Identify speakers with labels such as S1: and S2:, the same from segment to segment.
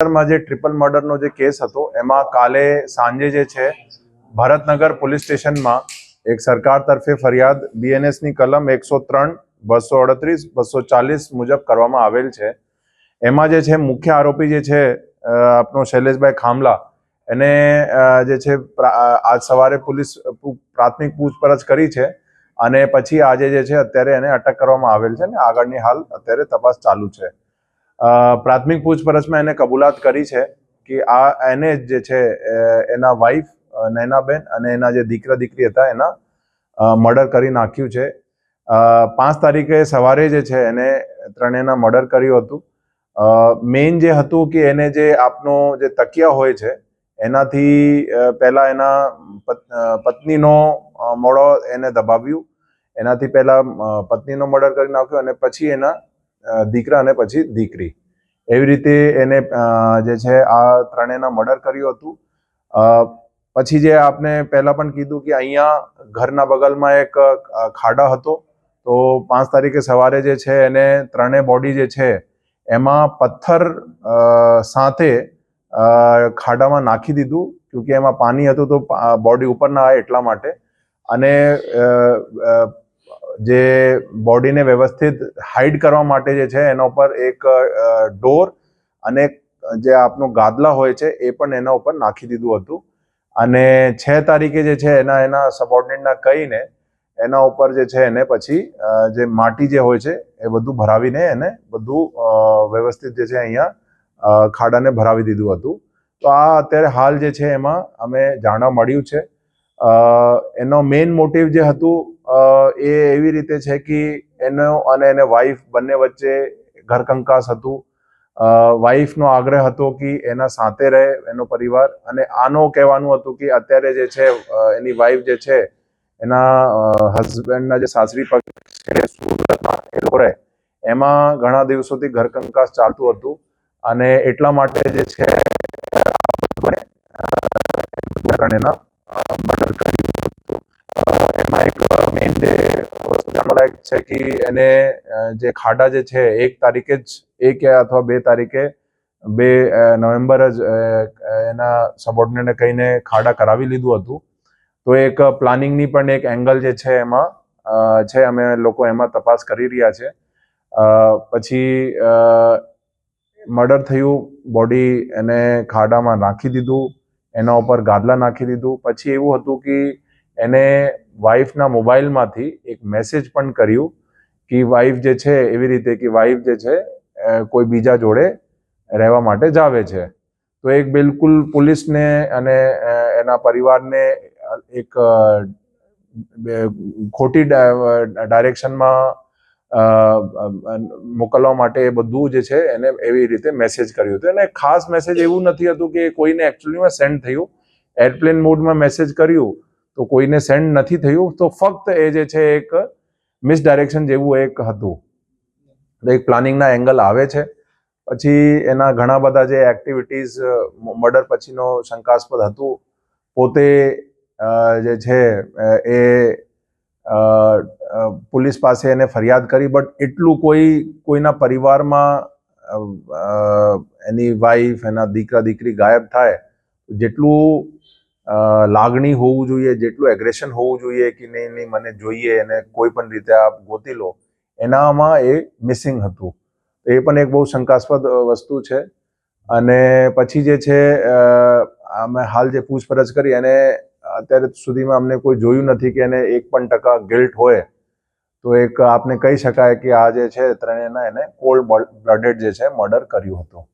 S1: માં જે ટ્રિપલ મર્ડરનો જે કેસ હતો એમાં કાલે સાંજે જે છે ભરતનગર પોલીસ સ્ટેશનમાં એક સરકાર તરફે ફરિયાદ બીએનએસની કલમ 103, 238, 240 મુજબ કરવામાં આવેલ છે। એમાં જે છે મુખ્ય આરોપી જે છે આપણો શૈલેષભાઈ ખામલા એને જે છે આજ સવારે પોલીસ પ્રાથમિક પૂછપરછ કરી છે અને પછી આજે જે છે અત્યારે એને અટક કરવામાં આવેલ છે ને આગળની હાલ અત્યારે તપાસ ચાલુ છે। પ્રાથમિક પૂછપરછમાં એને કબૂલાત કરી છે કે આ એને જે છે એના વાઈફ નૈનાબેન અને એના જે દીકરા દીકરી હતા એના મર્ડર કરી નાખ્યું છે। 5 તારીખે સવારે જે છે એને ત્રણેયના મર્ડર કર્યું હતું। મેઇન જે હતું કે એને જે આપનો જે તકિયા હોય છે એનાથી પહેલા એના પત્નીનો મોઢો એને દબાવ્યું, એનાથી પહેલા પત્નીનો મર્ડર કરી નાખ્યો અને પછી એના દીકરા અને પછી દીકરી, એવી રીતે એને જે છે આ ત્રણેયના મર્ડર કર્યું હતું। પછી જે આપને પહેલા પણ કીધું કે અહીંયા ઘરના બગલમાં એક ખાડા હતો, તો 5 તારીખે સવારે જે છે એને ત્રણેય બોડી જે છે એમાં પથ્થર સાથે ખાડામાં નાખી દીધું, ક્યોંકि એમાં પાણી હતું તો બોડી ઉપર ના આવે એટલા માટે। અને જે બોડીને વ્યવસ્થિત હાઇડ કરવા માટે જે છે એના ઉપર એક ડોર અને જે આપનું ગાદલા હોય છે એ પણ એના ઉપર નાખી દીધું હતું। અને 6 તારીખે જે છે એના સબોર્ડિનેટના કહીને એના ઉપર જે છે એને પછી જે માટી જે હોય છે એ બધું ભરાવીને એને બધું વ્યવસ્થિત જે છે અહીંયા ખાડાને ભરાવી દીધું હતું। તો આ અત્યારે હાલ જે છે એમાં અમે જાણવા મળ્યું છે। એનો મેઇન મોટિવ જે હતું એ એવી રીતે છે કે એનો અને એને વાઈફ બંને વચ્ચે ઘરકંકાસ હતું। વાઈફનો આગ્રહ હતો કે એના સાથે રહે એનો પરિવાર, અને આનો કહેવાનું હતું કે અત્યારે જે છે એની વાઈફ જે છે એના હસબન્ડના જે સાસરી પક્ષ છે સુરતમાં એ લોકો રહે, એમાં ઘણા દિવસોથી ઘરકંકાસ ચાલતું હતું અને એટલા માટે જે છે એના મર્ડર કર્યું હતું। એમાં એક મેઇન જે વસ્તુ જાણવા છે કે એને જે ખાડા જે છે 1 તારીખે જ 1 અથવા 2 તારીખે 2 નવેમ્બર જ એના સબોર્ડિનેટને કહીને ખાડા કરાવી લીધું હતું। તો એક પ્લાનિંગની પણ એક એંગલ જે છે એમાં છે, અમે લોકો એમાં તપાસ કરી રહ્યા છે। પછી મર્ડર થયું, બોડી એને ખાડામાં નાખી દીધું, એના ઉપર ગાદલા નાખી દીધું। પછી એવું હતું કે એને વાઈફના મોબાઈલમાંથી એક મેસેજ પણ કર્યું કે વાઈફ જે છે એવી રીતે કે વાઈફ જે છે કોઈ બીજા જોડે રહેવા માટે જાવે છે। તો એક બિલકુલ પોલીસને અને એના પરિવારને એક ખોટી ડાયરેક્શનમાં મોકલવા માટે એ બધું જે છે એને એવી રીતે મેસેજ કર્યું હતું। અને ખાસ મેસેજ એવું નથી હતું કે કોઈને એકચ્યુઅલીમાં સેન્ડ થયું, એરપ્લેન મોડમાં મેસેજ કર્યું તો કોઈને સેન્ડ નથી થયું, તો ફક્ત એ જે છે એક મિસડાયરેક્શન જેવું એક હતું। એક પ્લાનિંગના એંગલ આવે છે। પછી એના ઘણા બધા જે એક્ટિવિટીઝ મર્ડર પછીનો શંકાસ્પદ હતું, પોતે જે છે એ પોલીસ પાસે એને ફરિયાદ કરી, બટ એટલું કોઈના પરિવારમાં એની વાઈફ એના દીકરા દીકરી ગાયબ થાય જેટલું લાગણી હોવું જોઈએ, જેટલું એગ્રેશન હોવું જોઈએ કે નહીં મને જોઈએ અને કોઈ પણ રીતે આપ ગોતી લો, એનામાં એ મિસિંગ હતું। એ પણ એક બહુ શંકાસ્પદ વસ્તુ છે। અને પછી જે છે અમે હાલ જે પૂછપરછ કરી અને અત્યારે સુધીમાં અમને કોઈ જોયું નથી કે એને 1% ગિલ્ટ હોય, તો એક આપને કહી શકાય કે આ જે છે ત્રણેયના એને કોલ્ડ બ્લડેડ જે છે મર્ડર કર્યું હતું।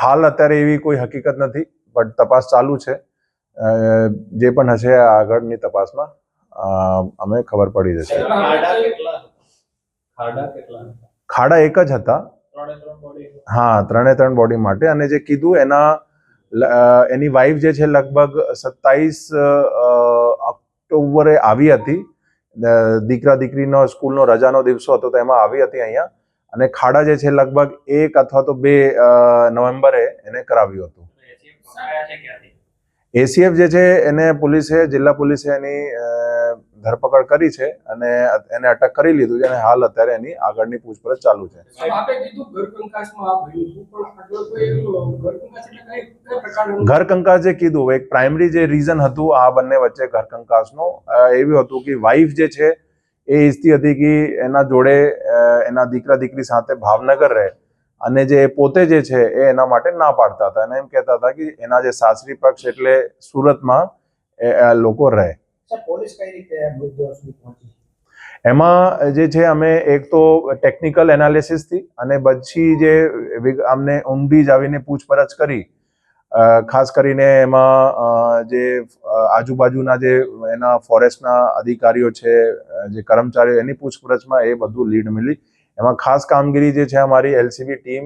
S1: હાલ અત્યારે એવી કોઈ હકીકત નથી, બટ તપાસ ચાલુ છે। જે પણ હશે આગળની તપાસમાં અમે ખબર પડી જશે। ખાડા એક જ હતા, હા, 3 બોડી માટે। અને જે કીધું એની વાઈફ જે છે લગભગ 27 ઓક્ટોબરે આવી હતી, દીકરા દીકરીનો સ્કૂલનો રજાનો દિવસો હતો તો એમાં આવી હતી અહીંયા, અને ખાડા જે છે લગભગ 1 અથવા તો 2 નવેમ્બરે એને કરાવ્યું હતું। એસીએફ જે છે એને જિલ્લા પોલીસે એની ધરપકડ કરી છે અને એને અટક કરી લીધું છે અને હાલ અત્યારે એની આગળની પૂછપરછ ચાલુ છે. ઘરકંકાસ જે કીધું એક પ્રાઇમરી જે રીઝન હતું આ બંને વચ્ચે ઘરકંકાસનો એવું હતું કે વાઇફ જે છે એ ઈચ્છતી હતી કે એના જોડે એના દીકરા દીકરી સાથે ભાવનગર રહે અને જે પોતે જે છે એ એના માટે ના પાડતા હતા અને એમ કહેતા હતા કે એના જે સાસરી પક્ષ એટલે સુરતમાં લોકો રહે. એમાં જે છે અમે એક તો ટેકનિકલ એનાલિસિસથી અને પછી જે અમને ઊંડી જ આવીને પૂછપરછ કરી, ખાસ કરીને એમાં જે આજુબાજુના જે એના ફોરેસ્ટના અધિકારીઓ છે, જે કર્મચારીઓ, એની પૂછપરછમાં એ બધું લીડ મળી. એમાં ખાસ કામગીરી જે છે અમારી એલસીબી ટીમ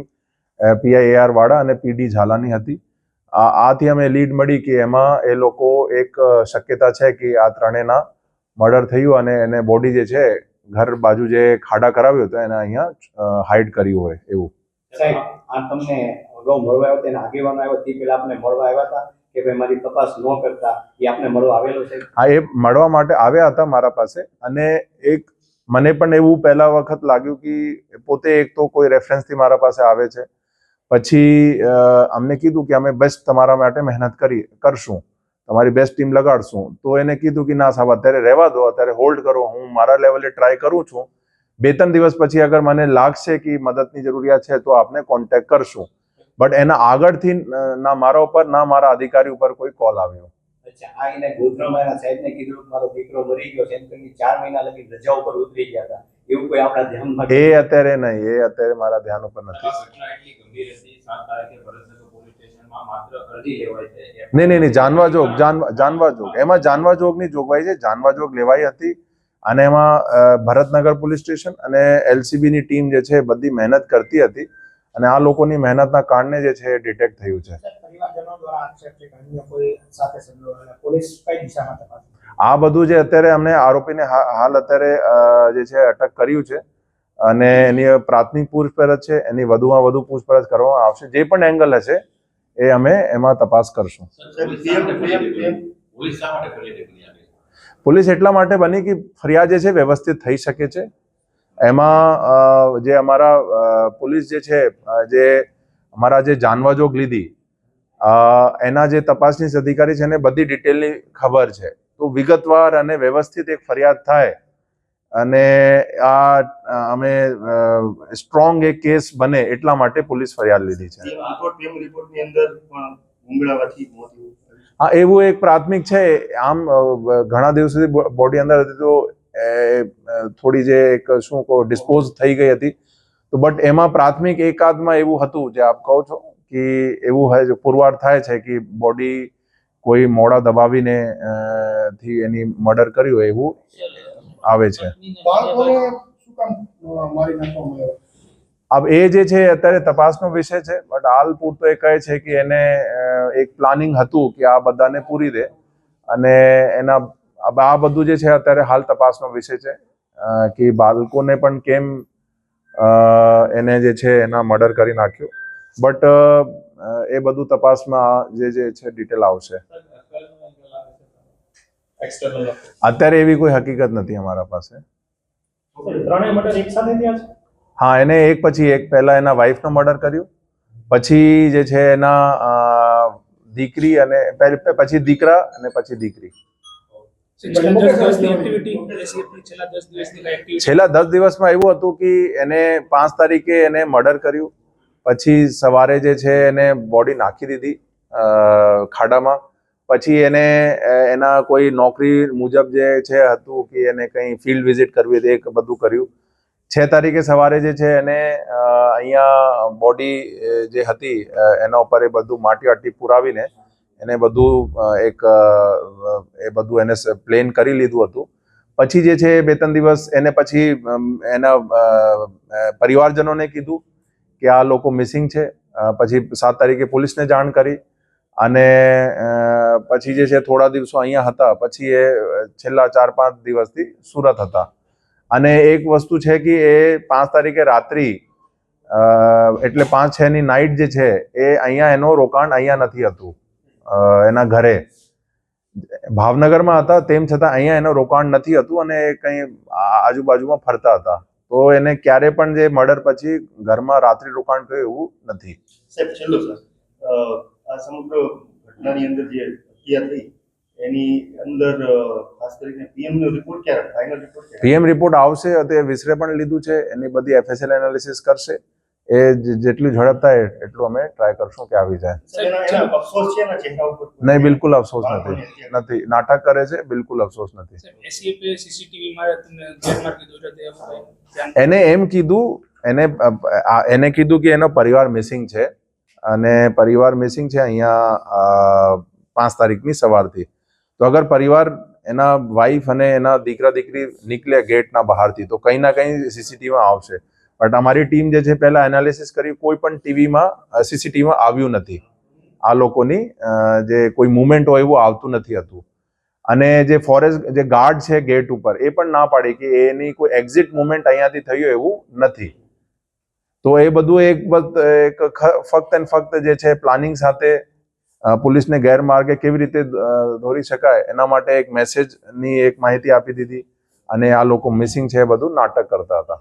S1: પીઆઈએઆર વાળા અને પીડી ઝાલાની હતી. આથી અમે લીડ મળી કે એમાં એ લોકો એક શક્યતા છે કે આ ત્રણેયના મર્ડર થયું અને એને બોડી જે છે ઘર બાજુ જે ખાડા કરાવ્યો હતો એને અહીંયા હાઇડ કર્યું હોય એવું.
S2: સાહેબ, આ તમને અગાઉ મળવા આવ્યો તેના આગેવાનો આવ્યો તે પહેલા આપને મળવા આવ્યા હતા કે ભાઈ મારી તપાસ ન કરતા એ આપને મળવા આવેલો છે?
S1: હા, એ મળવા માટે આવ્યા હતા મારા પાસે અને એક મને પણ એવું પહેલા વખત લાગ્યું કે પોતે એક તો કોઈ રેફરન્સથી મારા પાસે આવે છે. પછી અમને કીધું કે અમે બેસ્ટ તમારા માટે મહેનત કરશું, તમારી બેસ્ટ ટીમ લગાડશું. તો એને કીધું કે ના સાહેબ અત્યારે રહેવા દો, અત્યારે હોલ્ડ કરો, હું મારા લેવલે ટ્રાય કરું છું. 2-3 દિવસ પછી અગર મને લાગશે કે મદદની જરૂરિયાત છે તો આપને કોન્ટેક્ટ કરશું. બટ એના આગળથી ના મારા ઉપર ના મારા અધિકારી ઉપર કોઈ કોલ આવ્યો.
S2: અચ્છા, આ એને ગોધરામાં સાહેબને કીધું મારો દીકરો મરી ગયો છે એમ કરીને 4 મહિના લગી રજા ઉપર ઉતરી ગયા હતા, એવું કોઈ આપણા ધ્યાનમાં?
S1: એ અત્યારે નહીં, એ અત્યારે મારા ધ્યાન ઉપર નથી. નહીં, જાનવા જોગ એમાં જાનવા જોગની જોગવાઈ છે. જાનવા જોગ લેવાઈ હતી અને એમાં ભરતનગર પોલીસ સ્ટેશન અને એલસીબીની ટીમ જે છે બધી મહેનત કરતી હતી અને આ લોકોની મહેનતના કારણે જે છે ડિટેક્ટ થયું છે. આ બધું જે અત્યારે અમને આરોપીને હાલ અત્યારે જે છે અટક કર્યું છે અને એની પ્રાથમિક પૂછપરછ છે, એની વધુમાં વધુ પૂછપરછ કરવામાં આવશે. જે પણ એંગલ હશે એ અમે એમાં તપાસ કરશું. પોલીસ એટલા માટે બની કે ફરિયાદ જે છે વ્યવસ્થિત થઈ શકે છે. એમાં જે અમારા પોલીસ જે છે, જે અમારા જે જાનવાજોગ લીધી, એના જે તપાસનીશ અધિકારી છે એને બધી ડિટેલની ખબર છે. તો વિગતવાર અને વ્યવસ્થિત એક ફરિયાદ થાય અને આ અમે સ્ટ્રોંગ એક કેસ બને એટલા માટે પોલીસ ફરિયાદ લીધી છે. હા, એવું એક પ્રાથમિક છે. આમ ઘણા દિવસ સુધી બોડી અંદર હતી તો થોડી જે એક શું કહો ડિસ્પોઝ થઈ ગઈ હતી. તો બટ એમાં પ્રાથમિક એકાદમાં એવું હતું જે આપ કહો છો કે એવું હોય પુરવાર થાય છે કે બોડી કોઈ મોડા દબાવીને થી એની મર્ડર કર્યું હોય એવું આવે છે. अब એ જે છે અત્યારે તપાસનો વિષય છે. બટ હાલ પૂરતો એ કહે છે કે એને એક પ્લાનિંગ હતું કે આ બધાને પૂરી દે અને એના આ બધું જે છે અત્યારે હાલ તપાસનો વિષય છે કે બાળકોને પણ કેમ એને જે છે એના મર્ડર કરી નાખ્યું. બટ એ બધું તપાસમાં જે છે ડિટેલ આવશે. અત્યારે એવી કોઈ હકીકત નથી અમારા પાસે. હા, એને એક પછી એક, પહેલા એના વાઇફનો મર્ડર કર્યું, પછી જે છે એના દીકરી અને પછી દીકરા અને પછી દીકરી. છેલ્લા 10 દિવસમાં એવું હતું કે એને 5 તારીખે એને મર્ડર કર્યું, પછી સવારે જે છે એને બોડી નાખી દીધી ખાડામાં. પછી એને એના કોઈ નોકરી મુજબ જે છે હતું કે એને કંઈ ફિલ્ડ વિઝિટ કરવી હતી, એક બધું કર્યું. 6 તારીખે સવારે જે છે એને અહીંયા બોડી જે હતી એના ઉપર એ બધું માટી વાટી પુરાવીને એને બધું એ બધું એને પ્લેન કરી લીધું હતું. પછી જે છે 2-3 દિવસ એને પછી એના પરિવારજનોને કીધું કે આ લોકો મિસિંગ છે. પછી 7 તારીખે પોલીસને જાણ કરી અને પછી જે છે થોડા દિવસો અહીંયા હતા. પછી એ છેલ્લા 4-5 દિવસથી સુરત હતા. અને એક વસ્તુ છે કે એ 5 તારીખે રાત્રિ એટલે 5-6ની નાઇટ જે છે એ અહીંયા એનો રોકાણ અહીંયા નથી હતું. એના ઘરે ભાવનગરમાં હતા, તેમ છતાં અહીંયા એનું રોકાણ નથી હતું અને એ કંઈ આજુબાજુમાં ફરતા હતા. તો એને ક્યારે પણ જે મર્ડર પછી ઘરમાં રાત્રિ રોકાણ કર્યું એવું નથી.
S3: સાહેબ છેલ્લો સર, આ સમગ્ર ઘટનાની અંદર જે હત્યા થઈ એની અંદર ખાસ કરીને પીએમ નો રિપોર્ટ ક્યારે, ફાઇનલ રિપોર્ટ ક્યારે?
S1: પીએમ રિપોર્ટ આવશે, તે વિસરે પણ લીધું છે, એની બધી FSL એનાલિસિસ કરશે. એ જેટલું ઝડપ થાય એટલું અમે ટ્રાય કરશું કે આવી જાય.
S3: સર, એના અફસોસ છે એના ચહેરા ઉપર?
S1: નહીં, બિલકુલ અફસોસ નથી. નાટક કરે છે, બિલકુલ અફસોસ નથી. એને એમ કીધું, એને કીધું કે એનો પરિવાર મિસિંગ છે અને પરિવાર મિસિંગ છે અહીંયા 5 તારીખની સવારથી. તો અગર પરિવાર, એના વાઈફ અને એના દીકરા દીકરી નીકળે ગેટના બહારથી તો કંઈ ના કંઈ સીસીટીવીમાં આવશે. બટ અમારી ટીમ જે છે પહેલા એનાલિસિસ કરી, કોઈ પણ સીસીટીવીમાં આવ્યું નથી. આ લોકોની જે કોઈ મુવમેન્ટ હોય એવું આવતું નથી હતું. અને જે ફોરેસ્ટ જે ગાર્ડ છે ગેટ ઉપર, એ પણ ના પાડી કે એની કોઈ એક્ઝિટ મુવમેન્ટ અહીંયાથી થયું એવું નથી. તો એ બધું એક ફક્ત અને ફક્ત જે છે પ્લાનિંગ સાથે પોલીસને ગેરમાર્ગે કેવી રીતે દોરી શકાય એના માટે એક મેસેજની એક માહિતી આપી દીધી અને આ લોકો મિસિંગ છે એ બધું નાટક કરતા હતા.